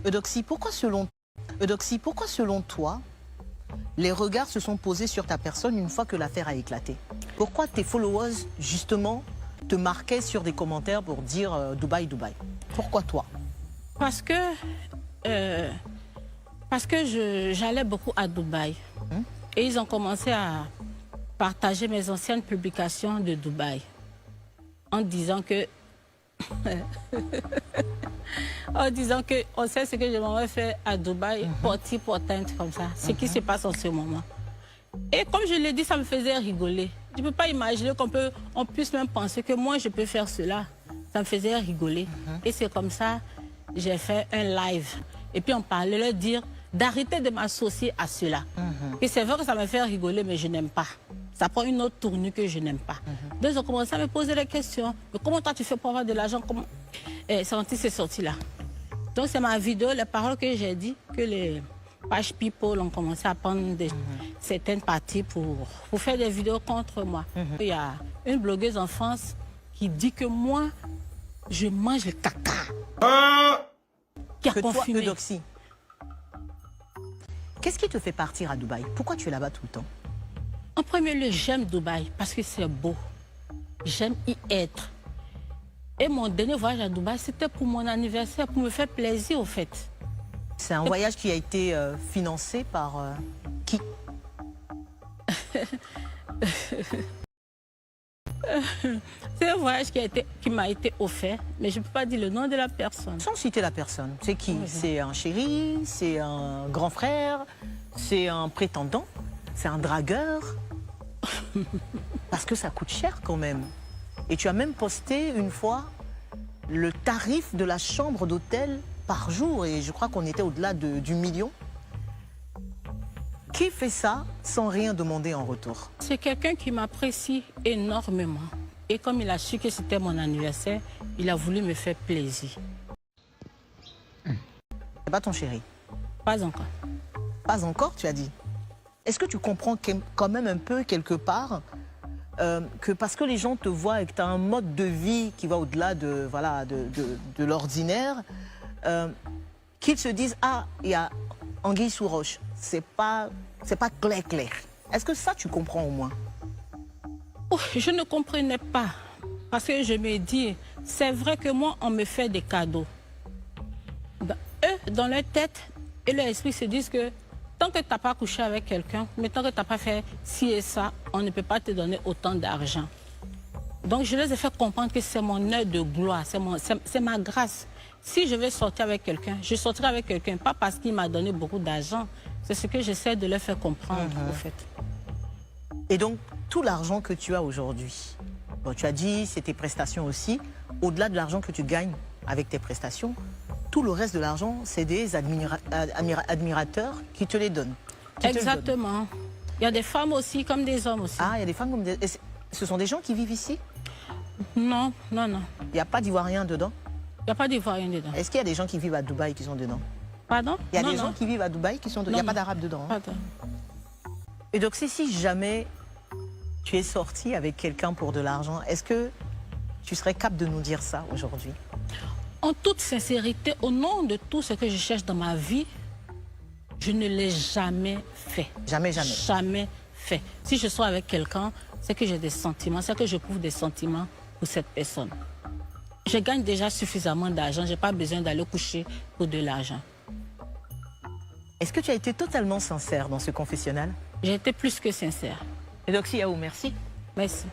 Eudoxie, pourquoi selon toi, les regards se sont posés sur ta personne une fois que l'affaire a éclaté? Pourquoi tes followers, justement, te marquaient sur des commentaires pour dire Dubaï, Dubaï? Pourquoi toi? Parce que j'allais beaucoup à Dubaï. Et ils ont commencé à partager mes anciennes publications de Dubaï. En disant que... on sait ce que je m'avais fait à Dubaï, porti portante comme ça. Ce qui se passe en ce moment. Et comme je l'ai dit, ça me faisait rigoler. Je ne peux pas imaginer qu'on puisse même penser que moi, je peux faire cela. Ça me faisait rigoler. Et c'est comme ça, j'ai fait un live. Et puis on parlait, leur dire d'arrêter de m'associer à cela. Et c'est vrai que ça me fait rigoler, mais je n'aime pas. Ça prend une autre tournure que je n'aime pas. Donc ils ont commencé à me poser des questions. Mais comment toi tu fais pour avoir de l'argent? C'est sorti là. Donc c'est ma vidéo, les paroles que j'ai dit, que les pages people ont commencé à prendre certaines parties pour faire des vidéos contre moi. Il y a une blogueuse en France qui dit que moi, je mange le caca. Qui a confirmé. Toi, Eudoxie, qu'est-ce qui te fait partir à Dubaï? Pourquoi tu es là-bas tout le temps? En premier lieu, j'aime Dubaï parce que c'est beau. J'aime y être. Et mon dernier voyage à Dubaï, c'était pour mon anniversaire, pour me faire plaisir, au fait. C'est un voyage qui a été financé par qui? C'est un voyage qui m'a été offert, mais je ne peux pas dire le nom de la personne. Sans citer la personne, c'est qui? C'est un chéri, c'est un grand frère, c'est un prétendant, c'est un dragueur? Parce que ça coûte cher quand même. Et tu as même posté une fois le tarif de la chambre d'hôtel par jour, et je crois qu'on était au-delà du million. Qui fait ça sans rien demander en retour? C'est quelqu'un qui m'apprécie énormément. Et comme il a su que c'était mon anniversaire, il a voulu me faire plaisir. C'est pas ton chéri? Pas encore. Pas encore, tu as dit? Est-ce que tu comprends quand même un peu, quelque part, que parce que les gens te voient et que tu as un mode de vie qui va au-delà de l'ordinaire, qu'ils se disent « Ah, il y a anguille sous roche ». C'est pas clair. Est-ce que ça, tu comprends au moins? Oh, je ne comprenais pas. Parce que je me dis, c'est vrai que moi, on me fait des cadeaux. Eux, dans leur tête et leur esprit, se disent que tant que tu n'as pas couché avec quelqu'un, mais tant que tu n'as pas fait ci et ça, on ne peut pas te donner autant d'argent. Donc, je les ai fait comprendre que c'est mon heure de gloire, c'est ma grâce. Si je veux sortir avec quelqu'un, je sortirai avec quelqu'un, pas parce qu'il m'a donné beaucoup d'argent. C'est ce que j'essaie de leur faire comprendre, au fait. Et donc, tout l'argent que tu as aujourd'hui, bon, tu as dit, c'est tes prestations aussi, au-delà de l'argent que tu gagnes avec tes prestations, tout le reste de l'argent, c'est des admirateurs qui te les donnent. Exactement. Il y a des femmes aussi, comme des hommes aussi. Ah, il y a des femmes comme des... Ce sont des gens qui vivent ici? Non, non, non. Il n'y a pas d'Ivoiriens dedans? Il n'y a pas d'Ivoiriens dedans. Est-ce qu'il y a des gens qui vivent à Dubaï qui sont dedans? Pardon? Il y a des gens qui vivent à Dubaï qui sont dedans. Il n'y a pas d'Arabes dedans. Hein? Et donc, si jamais tu es sorti avec quelqu'un pour de l'argent, est-ce que tu serais capable de nous dire ça aujourd'hui? En toute sincérité, au nom de tout ce que je cherche dans ma vie, je ne l'ai jamais fait. Jamais, jamais? Jamais fait. Si je suis avec quelqu'un, c'est que j'ai des sentiments, c'est que je prouve des sentiments pour cette personne. Je gagne déjà suffisamment d'argent, je n'ai pas besoin d'aller coucher pour de l'argent. Est-ce que tu as été totalement sincère dans ce confessionnal? J'ai été plus que sincère. Eudoxie Yaou, merci. Merci.